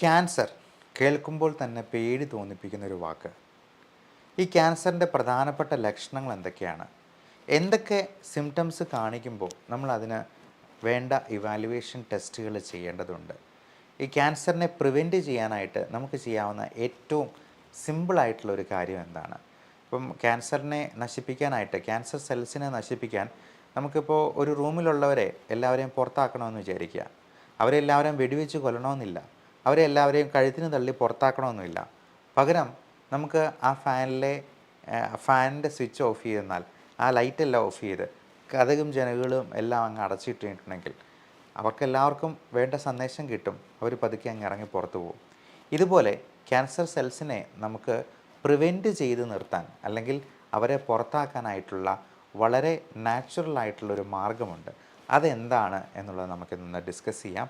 Cancer കേൾക്കുമ്പോൾ തന്നെ പേടി തോന്നിപ്പിക്കുന്നൊരു വാക്ക്. ഈ ക്യാൻസറിൻ്റെ പ്രധാനപ്പെട്ട ലക്ഷണങ്ങൾ എന്തൊക്കെയാണ്? എന്തൊക്കെ സിംറ്റംസ് കാണിക്കുമ്പോൾ നമ്മളതിന് വേണ്ട ഇവാലുവേഷൻ ടെസ്റ്റുകൾ ചെയ്യേണ്ടതുണ്ട്? ഈ ക്യാൻസറിനെ പ്രിവെൻറ്റ് ചെയ്യാനായിട്ട് നമുക്ക് ചെയ്യാവുന്ന ഏറ്റവും സിമ്പിളായിട്ടുള്ളൊരു കാര്യം എന്താണ്? ഇപ്പം ക്യാൻസറിനെ നശിപ്പിക്കാനായിട്ട്, ക്യാൻസർ സെൽസിനെ നശിപ്പിക്കാൻ നമുക്കിപ്പോൾ ഒരു റൂമിലുള്ളവരെ എല്ലാവരെയും പുറത്താക്കണമെന്ന് വിചാരിക്കുക. അവരെല്ലാവരെയും വെടിവെച്ച് കൊല്ലണമെന്നില്ല. അവരെ എല്ലാവരെയും കഴുത്തിന് തള്ളി പുറത്താക്കണമെന്നില്ല. പകരം നമുക്ക് ആ ഫാനിൻ്റെ സ്വിച്ച് ഓഫ് ചെയ്തെന്നാൽ, ആ ലൈറ്റെല്ലാം ഓഫ് ചെയ്ത് കതകും ജനലുകളും എല്ലാം അങ്ങ് അടച്ചിട്ടിട്ടുണ്ടെങ്കിൽ അവർക്കെല്ലാവർക്കും വേണ്ട സന്ദേശം കിട്ടും. അവർ പതുക്കെ അങ്ങ് ഇറങ്ങി പുറത്തു പോകും. ഇതുപോലെ ക്യാൻസർ സെൽസിനെ നമുക്ക് പ്രിവെൻറ്റ് ചെയ്ത് നിർത്താൻ, അല്ലെങ്കിൽ അവരെ പുറത്താക്കാനായിട്ടുള്ള വളരെ നാച്ചുറൽ ആയിട്ടുള്ളൊരു മാർഗമുണ്ട്. അതെന്താണ് എന്നുള്ളത് നമുക്കിന്ന് ഡിസ്കസ് ചെയ്യാം.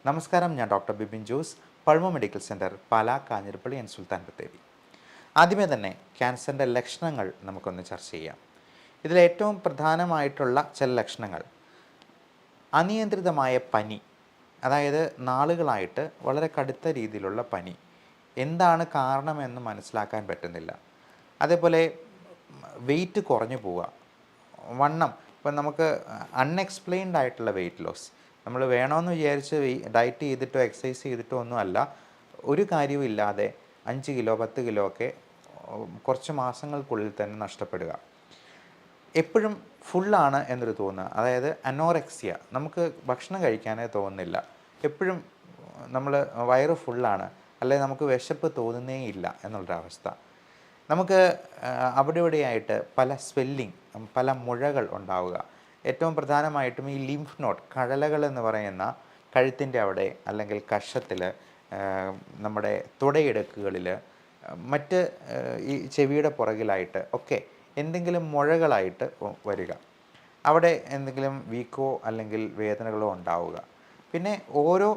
നമസ്കാരം, ഞാൻ doctor Bipin Jose, Pulmo medical centre, Pala, Kanjirappally and Sultan Bathery. ആദ്യമേ തന്നെ ക്യാൻസറിൻ്റെ ലക്ഷണങ്ങൾ നമുക്കൊന്ന് ചർച്ച ചെയ്യാം. ഇതിലേറ്റവും പ്രധാനമായിട്ടുള്ള ചില ലക്ഷണങ്ങൾ: അനിയന്ത്രിതമായ പനി, അതായത് നാളുകളായിട്ട് വളരെ കടുത്ത രീതിയിലുള്ള പനി, എന്താണ് കാരണമെന്ന് മനസ്സിലാക്കാൻ പറ്റുന്നില്ല. അതേപോലെ വെയിറ്റ് കുറഞ്ഞു പോവുക, വണ്ണം. ഇപ്പം നമുക്ക് അൺഎക്സ്പ്ലെയിൻഡ് ആയിട്ടുള്ള വെയിറ്റ് ലോസ്, നമ്മൾ വേണമെന്ന് വിചാരിച്ച് ഡയറ്റ് ചെയ്തിട്ടോ എക്സസൈസ് ചെയ്തിട്ടോ ഒന്നുമല്ല, ഒരു കാര്യവും ഇല്ലാതെ 5 കിലോ 10 കിലോ ഒക്കെ കുറച്ച് മാസങ്ങൾക്കുള്ളിൽ തന്നെ നഷ്ടപ്പെടുക. എപ്പോഴും ഫുള്ളാണ് എന്നൊരു തോന്നുക, അതായത് അനോറെക്സിയ, നമുക്ക് ഭക്ഷണം കഴിക്കാനേ തോന്നുന്നില്ല, എപ്പോഴും നമ്മൾ വയറ് ഫുള്ളാണ്, അല്ലെങ്കിൽ നമുക്ക് വിശപ്പ് തോന്നുന്നേ ഇല്ല എന്നുള്ളൊരവസ്ഥ. നമുക്ക് അവിടെ ഇവിടെയായിട്ട് പല സ്വെല്ലിങ്, പല മുഴകൾ ഉണ്ടാവുക. ഏറ്റവും പ്രധാനമായിട്ടും ഈ ലിംഫ് നോഡ്, കഴലകൾ എന്ന് പറയുന്ന കഴുത്തിൻ്റെ അവിടെ, അല്ലെങ്കിൽ കഷത്തിൽ, നമ്മുടെ തുടയിടുക്കുകളിൽ, മറ്റ് ഈ ചെവിയുടെ പുറകിലായിട്ട് ഒക്കെ എന്തെങ്കിലും മുഴകളായിട്ട് വരിക. അവിടെ എന്തെങ്കിലും വീക്കോ അല്ലെങ്കിൽ വേദനകളോ ഉണ്ടാവുക. പിന്നെ ഓരോ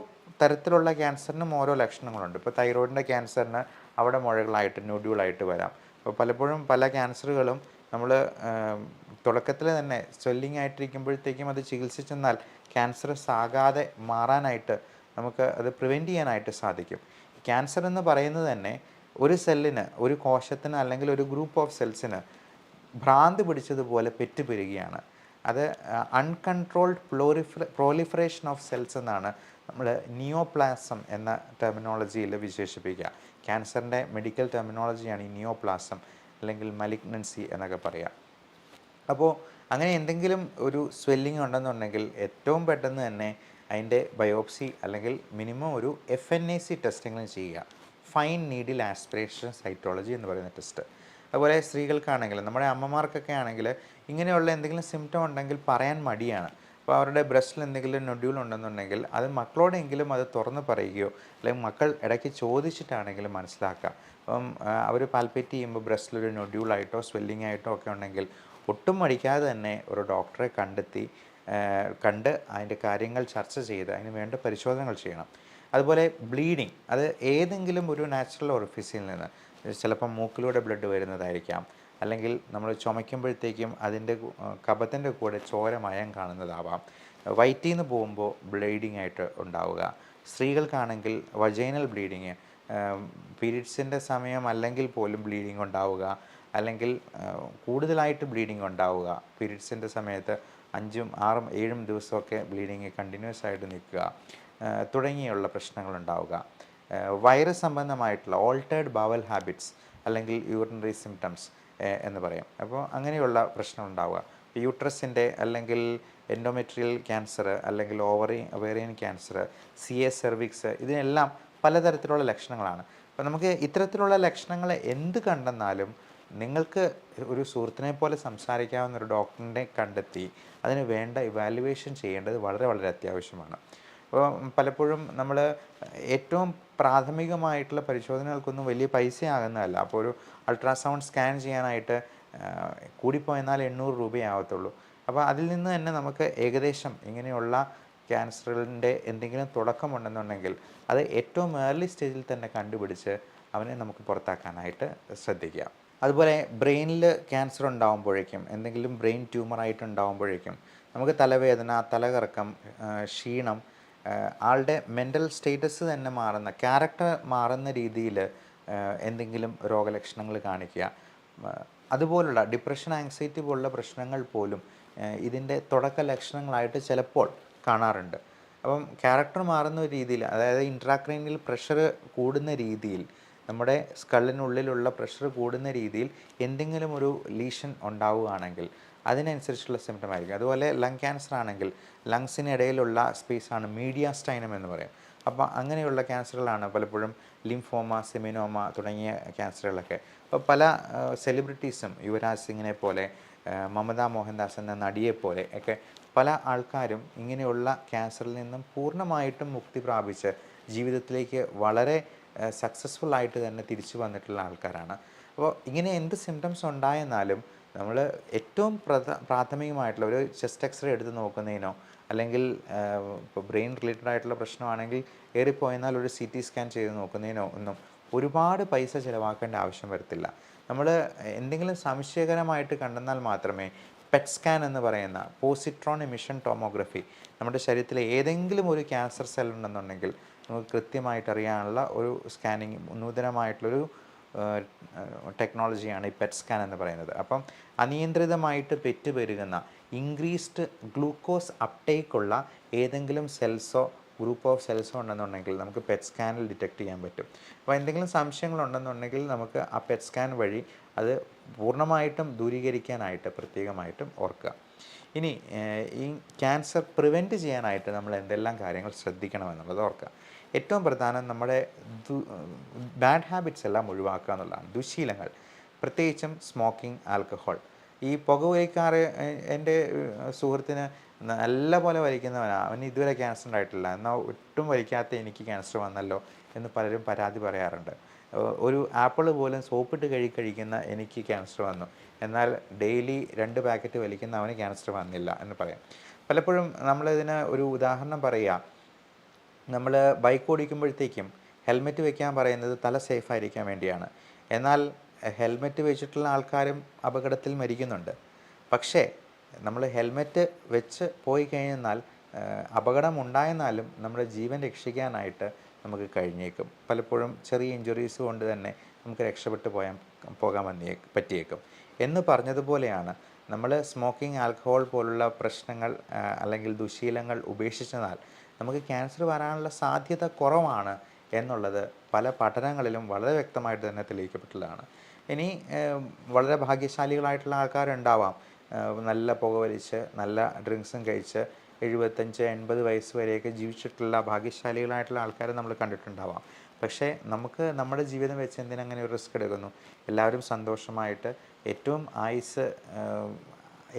തരത്തിലുള്ള ക്യാൻസറിനും ഓരോ ലക്ഷണങ്ങളുണ്ട്. ഇപ്പോൾ തൈറോയിഡിൻ്റെ ക്യാൻസറിന് അവിടെ മുഴകളായിട്ട്, നോഡ്യൂളായിട്ട് വരാം. അപ്പോൾ പലപ്പോഴും പല ക്യാൻസറുകളും നമ്മൾ തുടക്കത്തിൽ തന്നെ സ്വെല്ലിംഗ് ആയിട്ടിരിക്കുമ്പോഴത്തേക്കും അത് ചികിത്സിച്ചെന്നാൽ ക്യാൻസറസ് ആകാതെ മാറാനായിട്ട് നമുക്ക് അത് പ്രിവെൻറ്റ് ചെയ്യാനായിട്ട് സാധിക്കും. ക്യാൻസർ എന്ന് പറയുന്നത് തന്നെ ഒരു സെല്ലിന്, ഒരു കോശത്തിന്, അല്ലെങ്കിൽ ഒരു ഗ്രൂപ്പ് ഓഫ് സെൽസിന് ഭ്രാന്ത് പിടിച്ചതുപോലെ പെറ്റുപെരുകയാണ്. അത് അൺകൺട്രോൾഡ് പ്രോലിഫറേഷൻ ഓഫ് സെൽസ് എന്നാണ് നമ്മൾ നിയോപ്ലാസം എന്ന ടെർമിനോളജിയിൽ വിശേഷിപ്പിക്കുക. ക്യാൻസറിൻ്റെ മെഡിക്കൽ ടെർമിനോളജിയാണ് ഈ നിയോപ്ലാസം, അല്ലെങ്കിൽ മലിഗ്നൻസി എന്നൊക്കെ പറയാം. അപ്പോൾ അങ്ങനെ എന്തെങ്കിലും ഒരു സ്വെല്ലിംഗ് ഉണ്ടെന്നുണ്ടെങ്കിൽ ഏറ്റവും പെട്ടെന്ന് തന്നെ അതിൻ്റെ ബയോപ്സി, അല്ലെങ്കിൽ മിനിമം ഒരു FNAC ടെസ്റ്റിംഗ് ചെയ്യുക, ഫൈൻ നീഡിൽ ആസ്പിറേഷൻ സൈറ്റോളജി എന്ന് പറയുന്ന ടെസ്റ്റ്. അതുപോലെ സ്ത്രീകൾക്കാണെങ്കിൽ, നമ്മുടെ അമ്മമാർക്കൊക്കെ ആണെങ്കിൽ ഇങ്ങനെയുള്ള എന്തെങ്കിലും സിംറ്റം ഉണ്ടെങ്കിൽ പറയാൻ മടിയാണ്. അപ്പോൾ അവരുടെ ബ്രസ്റ്റിൽ എന്തെങ്കിലും നൊഡ്യൂൾ ഉണ്ടെന്നുണ്ടെങ്കിൽ അത് മക്കളോടെങ്കിലും അത് തുറന്ന് പറയുകയോ, അല്ലെങ്കിൽ മക്കൾ ഇടയ്ക്ക് ചോദിച്ചിട്ടാണെങ്കിലും മനസ്സിലാക്കുക. അപ്പം അവർ പാൽപ്പേറ്റ് ചെയ്യുമ്പോൾ ബ്രസ്റ്റിലൊരു നൊഡ്യൂളായിട്ടോ സ്വെല്ലിംഗ് ആയിട്ടോ ഒക്കെ ഉണ്ടെങ്കിൽ ഒട്ടും മടിക്കാതെ തന്നെ ഒരു ഡോക്ടറെ കണ്ട് അതിൻ്റെ കാര്യങ്ങൾ ചർച്ച ചെയ്ത് അതിന് വേണ്ട പരിശോധനകൾ ചെയ്യണം. അതുപോലെ ബ്ലീഡിങ്, അത് ഏതെങ്കിലും ഒരു നാച്ചുറൽ ഓറിഫിസിൽ നിന്ന്, ചിലപ്പം മൂക്കിലൂടെ ബ്ലഡ് വരുന്നതായിരിക്കാം, അല്ലെങ്കിൽ നമ്മൾ ചുമയ്ക്കുമ്പോഴത്തേക്കും അതിൻ്റെ കഫത്തിൻ്റെ കൂടെ ചോര മയം കാണുന്നതാവാം. വയറ്റിൽ നിന്ന് പോകുമ്പോൾ ബ്ലീഡിങ് ആയിട്ട് ഉണ്ടാവുക. സ്ത്രീകൾക്കാണെങ്കിൽ വജൈനൽ ബ്ലീഡിങ്, പീരീഡ്സിൻ്റെ സമയം അല്ലെങ്കിൽ പോലും ബ്ലീഡിങ് ഉണ്ടാവുക, അല്ലെങ്കിൽ കൂടുതലായിട്ട് ബ്ലീഡിങ് ഉണ്ടാവുക. പീരീഡ്സിൻ്റെ സമയത്ത് 5, 6, 7 ദിവസമൊക്കെ ബ്ലീഡിങ് കണ്ടിന്യൂസ് ആയിട്ട് നിൽക്കുക, തുടങ്ങിയുള്ള പ്രശ്നങ്ങളുണ്ടാവുക. വയറ് സംബന്ധമായിട്ടുള്ള ഓൾട്ടേർഡ് ബവൽ ഹാബിറ്റ്സ്, അല്ലെങ്കിൽ യൂറിനറി സിംറ്റംസ് എന്ന് പറയും. അപ്പോൾ അങ്ങനെയുള്ള പ്രശ്നമുണ്ടാവുക. യൂട്രസിൻ്റെ, അല്ലെങ്കിൽ എൻഡോമെട്രിയൽ ക്യാൻസർ, അല്ലെങ്കിൽ ഒവേറിയൻ ക്യാൻസർ, CA സെർവിക്സ്, ഇതിനെല്ലാം പലതരത്തിലുള്ള ലക്ഷണങ്ങളാണ്. അപ്പോൾ നമുക്ക് ഇത്തരത്തിലുള്ള ലക്ഷണങ്ങൾ എന്ത് കണ്ടെന്നാലും നിങ്ങൾക്ക് ഒരു സുഹൃത്തിനെ പോലെ സംസാരിക്കാവുന്ന ഒരു ഡോക്ടറിനെ കണ്ടെത്തി അതിന് വേണ്ട ഇവാലുവേഷൻ ചെയ്യേണ്ടത് വളരെ വളരെ അത്യാവശ്യമാണ്. അപ്പോൾ പലപ്പോഴും നമ്മൾ ഏറ്റവും പ്രാഥമികമായിട്ടുള്ള പരിശോധനകൾക്കൊന്നും വലിയ പൈസയാകുന്നതല്ല. അപ്പോൾ ഒരു അൾട്രാസൗണ്ട് സ്കാൻ ചെയ്യാനായിട്ട് കൂടിപ്പോയെന്നാൽ 800 രൂപയാവത്തുള്ളൂ. അപ്പോൾ അതിൽ നിന്ന് തന്നെ നമുക്ക് ഏകദേശം ഇങ്ങനെയുള്ള ക്യാൻസറിൻ്റെ എന്തെങ്കിലും തുടക്കമുണ്ടെന്നുണ്ടെങ്കിൽ അത് ഏറ്റവും ഏർലി സ്റ്റേജിൽ തന്നെ കണ്ടുപിടിച്ച് അവനെ നമുക്ക് പുറത്താക്കാനായിട്ട് ശ്രദ്ധിക്കാം. അതുപോലെ ബ്രെയിനിൽ ക്യാൻസർ ഉണ്ടാകുമ്പോഴേക്കും, എന്തെങ്കിലും ബ്രെയിൻ ട്യൂമറായിട്ട് ഉണ്ടാകുമ്പോഴേക്കും നമുക്ക് തലവേദന, തലകറക്കം, ക്ഷീണം, ആളുടെ മെൻ്റൽ സ്റ്റേറ്റസ് തന്നെ മാറുന്ന, ക്യാരക്ടർ മാറുന്ന രീതിയിൽ എന്തെങ്കിലും രോഗലക്ഷണങ്ങൾ കാണിക്കുക. അതുപോലുള്ള ഡിപ്രഷൻ, ആങ്സൈറ്റി പോലുള്ള പ്രശ്നങ്ങൾ പോലും ഇതിൻ്റെ തുടക്ക ലക്ഷണങ്ങളായിട്ട് ചിലപ്പോൾ കാണാറുണ്ട്. അപ്പം ക്യാരക്ടർ മാറുന്ന രീതിയിൽ, അതായത് ഇൻട്രാക്രൈനിയൽ പ്രഷർ കൂടുന്ന രീതിയിൽ, നമ്മുടെ സ്കള്ളിനുള്ളിലുള്ള പ്രഷർ കൂടുന്ന രീതിയിൽ എന്തെങ്കിലും ഒരു ലീഷൻ ഉണ്ടാവുകയാണെങ്കിൽ അതിനനുസരിച്ചുള്ള സിംറ്റം ആയിരിക്കും. അതുപോലെ ലങ് ക്യാൻസർ ആണെങ്കിൽ ലങ്സിനിടയിലുള്ള സ്പേസാണ് മീഡിയാസ്റ്റൈനം എന്ന് പറയും. അപ്പോൾ അങ്ങനെയുള്ള ക്യാൻസറുകളാണ് പലപ്പോഴും ലിംഫോമ, സെമിനോമ തുടങ്ങിയ ക്യാൻസറുകളൊക്കെ. അപ്പോൾ പല സെലിബ്രിറ്റീസും യുവരാജ് സിംഗിനെ പോലെ, മമത മോഹൻദാസ് എന്ന നടിയെപ്പോലെ ഒക്കെ പല ആൾക്കാരും ഇങ്ങനെയുള്ള ക്യാൻസറിൽ നിന്നും പൂർണ്ണമായിട്ടും മുക്തി പ്രാപിച്ച് ജീവിതത്തിലേക്ക് വളരെ സക്സസ്ഫുൾ ആയിട്ട് തന്നെ തിരിച്ചു വന്നിട്ടുള്ള ആൾക്കാരാണ്. അപ്പോൾ ഇങ്ങനെ എന്ത് സിംറ്റംസ് ഉണ്ടായെന്നാലും നമ്മൾ ഏറ്റവും പ്രാഥമികമായിട്ടുള്ള ഒരു ചെസ്റ്റ് എക്സ്റേ എടുത്ത് നോക്കുന്നതിനോ, അല്ലെങ്കിൽ ഇപ്പോൾ ബ്രെയിൻ റിലേറ്റഡ് ആയിട്ടുള്ള പ്രശ്നമാണെങ്കിൽ ഏറിപ്പോയെന്നാൽ ഒരു CT സ്കാൻ ചെയ്ത് നോക്കുന്നതിനോ ഒന്നും ഒരുപാട് പൈസ ചിലവാക്കേണ്ട ആവശ്യം വരത്തില്ല. നമ്മൾ എന്തെങ്കിലും സംശയകരമായിട്ട് കണ്ടെന്നാൽ മാത്രമേ പെറ്റ് സ്കാൻ എന്ന് പറയുന്ന പോസിട്രോൺ എമിഷൻ ടോമോഗ്രഫി, നമ്മുടെ ശരീരത്തിലെ ഏതെങ്കിലും ഒരു ക്യാൻസർ സെൽ ഉണ്ടെന്നുണ്ടെങ്കിൽ നമുക്ക് കൃത്യമായിട്ട് അറിയാനുള്ള ഒരു സ്കാനിങ്, നൂതനമായിട്ടുള്ളൊരു ടെക്നോളജിയാണ് ഈ പെറ്റ് സ്കാൻ എന്ന് പറയുന്നത്. അപ്പം അനിയന്ത്രിതമായിട്ട് പെറ്റുപെരുകുന്ന, ഇൻക്രീസ്ഡ് ഗ്ലൂക്കോസ് അപ്ടേക്കുള്ള ഏതെങ്കിലും സെൽസോ ഗ്രൂപ്പ് ഓഫ് സെൽസോ ഉണ്ടെന്നുണ്ടെങ്കിൽ നമുക്ക് പെറ്റ് സ്കാനിൽ ഡിറ്റക്ട് ചെയ്യാൻ പറ്റും. അപ്പോൾ എന്തെങ്കിലും സംശയങ്ങളുണ്ടെന്നുണ്ടെങ്കിൽ നമുക്ക് ആ പെറ്റ് സ്കാൻ വഴി അത് പൂർണ്ണമായിട്ടും ദൂരീകരിക്കാനായിട്ട് പ്രത്യേകമായിട്ടും ഓർക്കുക. ഇനി ഈ ക്യാൻസർ പ്രിവെൻറ്റ് ചെയ്യാനായിട്ട് നമ്മൾ എന്തെല്ലാം കാര്യങ്ങൾ ശ്രദ്ധിക്കണമെന്നുള്ളത് ഓർക്കുക. ഏറ്റവും പ്രധാനം നമ്മുടെ ബാഡ് ഹാബിറ്റ്സ് എല്ലാം ഒഴിവാക്കുക എന്നുള്ളതാണ്. ദുശ്ശീലങ്ങൾ, പ്രത്യേകിച്ചും സ്മോക്കിംഗ്, ആൽക്കഹോൾ. ഈ പുകവലിക്കാറ്, എൻ്റെ സുഹൃത്തിന് നല്ല പോലെ വലിക്കുന്നവനാണ്, അവന് ഇതുവരെ ക്യാൻസർ ഉണ്ടായിട്ടില്ല, എന്നാൽ ഒട്ടും വലിക്കാത്ത എനിക്ക് ക്യാൻസർ വന്നല്ലോ എന്ന് പലരും പരാതി പറയാറുണ്ട്. ഒരു ആപ്പിൾ പോലും സോപ്പിട്ട് കഴിക്കുന്ന എനിക്ക് ക്യാൻസർ വന്നു, എന്നാൽ ഡെയിലി 2 പാക്കറ്റ് വലിക്കുന്ന അവന് ക്യാൻസർ വന്നില്ല എന്ന് പറയാം. പലപ്പോഴും നമ്മളിതിന് ഒരു ഉദാഹരണം പറയുക, നമ്മൾ ബൈക്ക് ഓടിക്കുമ്പോഴത്തേക്കും ഹെൽമെറ്റ് വെക്കാൻ പറയുന്നത് തല സേഫായിരിക്കാൻ വേണ്ടിയാണ്. എന്നാൽ ഹെൽമെറ്റ് വെച്ചിട്ടുള്ള ആൾക്കാരും അപകടത്തിൽ മരിക്കുന്നുണ്ട്. പക്ഷേ നമ്മൾ ഹെൽമെറ്റ് വെച്ച് പോയി കഴിഞ്ഞാൽ അപകടം ഉണ്ടായെന്നാലും നമ്മുടെ ജീവൻ രക്ഷിക്കാനായിട്ട് നമുക്ക് കഴിഞ്ഞേക്കും. പലപ്പോഴും ചെറിയ ഇഞ്ചുറീസ് കൊണ്ട് തന്നെ നമുക്ക് രക്ഷപ്പെട്ടു പോകാൻ പറ്റിയേക്കും. എന്ന് പറഞ്ഞതുപോലെയാണ് നമ്മൾ സ്മോക്കിംഗ്, ആൽക്കഹോൾ പോലുള്ള പ്രശ്നങ്ങൾ അല്ലെങ്കിൽ ദുശീലങ്ങൾ ഉപേക്ഷിച്ചെന്നാൽ നമുക്ക് ക്യാൻസർ വരാനുള്ള സാധ്യത കുറവാണ് എന്നുള്ളത് പല പഠനങ്ങളിലും വളരെ വ്യക്തമായിട്ട് തന്നെ തെളിയിക്കപ്പെട്ടുള്ളതാണ്. ഇനി വളരെ ഭാഗ്യശാലികളായിട്ടുള്ള ആൾക്കാരുണ്ടാവാം, നല്ല പുകവലിച്ച് നല്ല ഡ്രിങ്ക്സും കഴിച്ച് 75-80 വയസ്സ് വരെയൊക്കെ ജീവിച്ചിട്ടുള്ള ഭാഗ്യശാലികളായിട്ടുള്ള ആൾക്കാരെ നമ്മൾ കണ്ടിട്ടുണ്ടാവാം. പക്ഷേ നമുക്ക് നമ്മുടെ ജീവിതം വെച്ച് എന്തിനങ്ങനെ ഒരു റിസ്ക് എടുക്കുന്നു? എല്ലാവരും സന്തോഷമായിട്ട് ഏറ്റവും ആയുസ്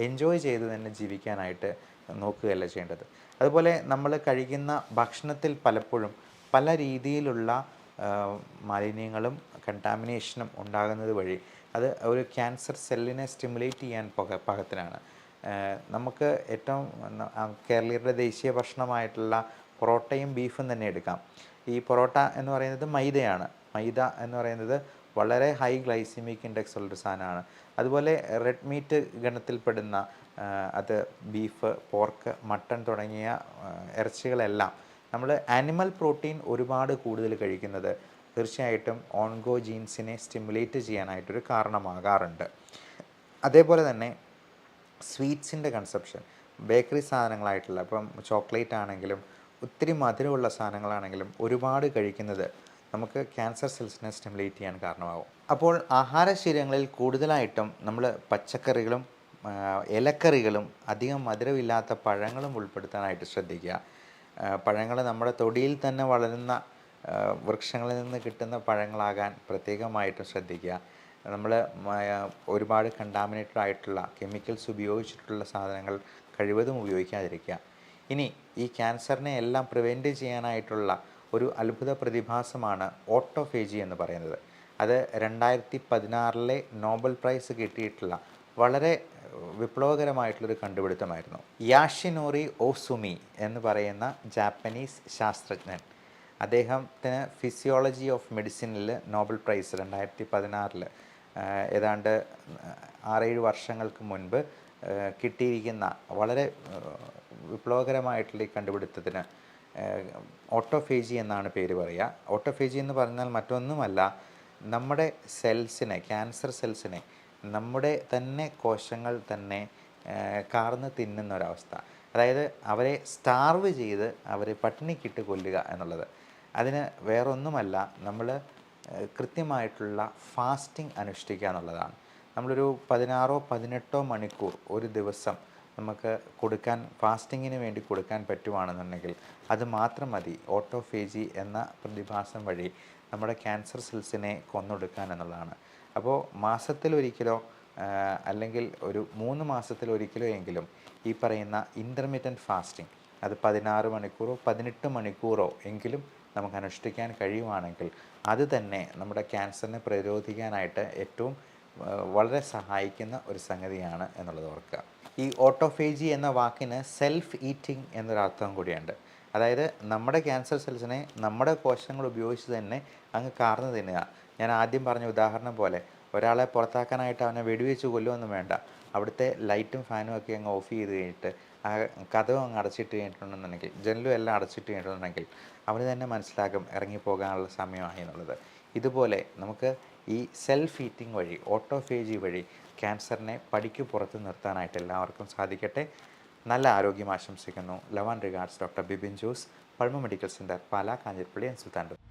എൻജോയ് ചെയ്ത് തന്നെ ജീവിക്കാനായിട്ട് നോക്കുകയല്ല ചെയ്യേണ്ടത്. അതുപോലെ നമ്മൾ കഴിക്കുന്ന ഭക്ഷണത്തിൽ പലപ്പോഴും പല രീതിയിലുള്ള മാലിന്യങ്ങളും കണ്ടാമിനേഷനും ഉണ്ടാകുന്നത് വഴി അത് ഒരു ക്യാൻസർ സെല്ലിനെ സ്റ്റിമുലേറ്റ് ചെയ്യാൻ പാകത്തിനാണ്. നമുക്ക് ഏറ്റവും കേരളീയരുടെ ദേശീയ ഭക്ഷണമായിട്ടുള്ള പൊറോട്ടയും ബീഫും തന്നെ എടുക്കാം. ഈ പൊറോട്ട എന്ന് പറയുന്നത് മൈദയാണ്. മൈദ എന്ന് പറയുന്നത് വളരെ ഹൈ ഗ്ലൈസിമിക് ഇൻഡെക്സ് ഉള്ളൊരു സാധനമാണ്. അതുപോലെ റെഡ് മീറ്റ് ഗണത്തിൽപ്പെടുന്ന അത് ബീഫ്, പോർക്ക്, മട്ടൺ തുടങ്ങിയ ഇറച്ചികളെല്ലാം നമ്മൾ ആനിമൽ പ്രോട്ടീൻ ഒരുപാട് കൂടുതൽ കഴിക്കുന്നത് തീർച്ചയായിട്ടും ഓൺഗോ ജീൻസിനെ സ്റ്റിമുലേറ്റ് ചെയ്യാനായിട്ടൊരു കാരണമാകാറുണ്ട്. അതേപോലെ തന്നെ സ്വീറ്റ്സിൻ്റെ കൺസപ്ഷൻ, ബേക്കറി സാധനങ്ങളായിട്ടുള്ള ഇപ്പം ചോക്ലേറ്റ് ആണെങ്കിലും ഒത്തിരി മധുരമുള്ള സാധനങ്ങളാണെങ്കിലും ഒരുപാട് കഴിക്കുന്നത് നമുക്ക് ക്യാൻസർ സെൽസിനെ സ്റ്റിമുലേറ്റ് ചെയ്യാൻ കാരണമാകും. അപ്പോൾ ആഹാരശീലങ്ങളിൽ കൂടുതലായിട്ടും നമ്മൾ പച്ചക്കറികളും ഇലക്കറികളും അധികം മധുരമില്ലാത്ത പഴങ്ങളും ഉൾപ്പെടുത്താനായിട്ട് ശ്രദ്ധിക്കുക. പഴങ്ങൾ നമ്മുടെ തൊടിയിൽ തന്നെ വളരുന്ന വൃക്ഷങ്ങളിൽ നിന്ന് കിട്ടുന്ന പഴങ്ങളാകാൻ പ്രത്യേകമായിട്ടും ശ്രദ്ധിക്കുക. നമ്മൾ ഒരുപാട് കണ്ടാമിനേറ്റഡ് ആയിട്ടുള്ള കെമിക്കൽസ് ഉപയോഗിച്ചിട്ടുള്ള സാധനങ്ങൾ കഴിവതും ഉപയോഗിക്കാതിരിക്കുക. ഇനി ഈ ക്യാൻസറിനെ എല്ലാം പ്രിവെൻറ്റ് ചെയ്യാനായിട്ടുള്ള ഒരു അത്ഭുത പ്രതിഭാസമാണ് ഓട്ടോഫേജി എന്ന് പറയുന്നത്. അത് 2016 നോബൽ പ്രൈസ് കിട്ടിയിട്ടുള്ള വളരെ വിപ്ലവകരമായിട്ടുള്ളൊരു കണ്ടുപിടുത്തമായിരുന്നു. യാഷിനോറി ഓസുമി എന്ന് പറയുന്ന ജാപ്പനീസ് ശാസ്ത്രജ്ഞൻ, അദ്ദേഹത്തിന് ഫിസിയോളജി ഓഫ് മെഡിസിനിൽ നോബൽ പ്രൈസ് 2016 ഏതാണ്ട് 6-7 വർഷങ്ങൾക്ക് മുൻപ് കിട്ടിയിരിക്കുന്ന വളരെ വിപ്ലവകരമായിട്ടുള്ള ഈ കണ്ടുപിടുത്തത്തിന് ഓട്ടോഫേജി എന്നാണ് പേര് പറയുക. ഓട്ടോഫേജി എന്ന് പറഞ്ഞാൽ മറ്റൊന്നുമല്ല, നമ്മുടെ സെൽസിനെ, ക്യാൻസർ സെൽസിനെ നമ്മുടെ തന്നെ കോശങ്ങൾ തന്നെ കാർന്ന് തിന്നുന്ന ഒരവസ്ഥ. അതായത് അവരെ സ്റ്റാർവ് ചെയ്ത് അവരെ പട്ടിണിക്കിട്ട് കൊല്ലുക എന്നുള്ളത്. അതിന് വേറൊന്നുമല്ല, നമ്മൾ കൃത്യമായിട്ടുള്ള ഫാസ്റ്റിംഗ് അനുഷ്ഠിക്കുക എന്നുള്ളതാണ്. നമ്മളൊരു 16-18 മണിക്കൂർ ഒരു ദിവസം നമുക്ക് കൊടുക്കാൻ, ഫാസ്റ്റിങ്ങിന് വേണ്ടി കൊടുക്കാൻ പറ്റുവാണെന്നുണ്ടെങ്കിൽ അത് മാത്രം മതി ഓട്ടോഫേജി എന്ന പ്രതിഭാസം വഴി നമ്മുടെ ക്യാൻസർ സെൽസിനെ കൊന്നൊടുക്കാൻ എന്നുള്ളതാണ്. അപ്പോൾ മാസത്തിലൊരിക്കലോ അല്ലെങ്കിൽ ഒരു 3 മാസത്തിലൊരിക്കലോ എങ്കിലും ഈ പറയുന്ന ഇൻ്റർമിറ്റൻറ്റ് ഫാസ്റ്റിംഗ്, അത് 16 മണിക്കൂറോ 18 മണിക്കൂറോ എങ്കിലും നമുക്ക് അനുഷ്ഠിക്കാൻ കഴിയുവാണെങ്കിൽ അത് തന്നെ നമ്മുടെ ക്യാൻസറിനെ പ്രതിരോധിക്കാനായിട്ട് ഏറ്റവും വളരെ സഹായിക്കുന്ന ഒരു സംഗതിയാണ് എന്നുള്ളത് ഓർക്കുക. ഈ ഓട്ടോഫേജി എന്ന വാക്കിന് സെൽഫ് ഈറ്റിംഗ് എന്നൊരർത്ഥം കൂടിയുണ്ട്. അതായത് നമ്മുടെ ക്യാൻസർ സെൽസിനെ നമ്മുടെ കോശങ്ങൾ ഉപയോഗിച്ച് തന്നെ അങ്ങ് കാർന്ന് തിന്നുക. ഞാൻ ആദ്യം പറഞ്ഞ ഉദാഹരണം പോലെ ഒരാളെ പുറത്താക്കാനായിട്ട് അവനെ വെടിവെച്ച് കൊല്ലുമൊന്നും വേണ്ട. അവിടുത്തെ ലൈറ്റും ഫാനും ഒക്കെ അങ്ങ് ഓഫ് ചെയ്ത് കഴിഞ്ഞിട്ട് ആ കതവും അങ്ങ് അടച്ചിട്ട് കഴിഞ്ഞിട്ടുണ്ടെന്നുണ്ടെങ്കിൽ, ജനലും എല്ലാം അടച്ചിട്ട് കഴിഞ്ഞിട്ടുണ്ടെങ്കിൽ അവന് തന്നെ മനസ്സിലാക്കും ഇറങ്ങിപ്പോകാനുള്ള സമയമായി എന്നുള്ളത്. ഇതുപോലെ നമുക്ക് ഈ സെൽഫ് ഈറ്റിംഗ് വഴി, ഓട്ടോഫേജി വഴി ക്യാൻസറിനെ പടിക്ക് പുറത്ത് നിർത്താനായിട്ട് എല്ലാവർക്കും സാധിക്കട്ടെ. നല്ല ആരോഗ്യം ആശംസിക്കുന്നു. Love and regards, doctor Bibin Jose, Pulmo medical centre, Pala, Kanjirappally and സുൽത്താൻപുരം.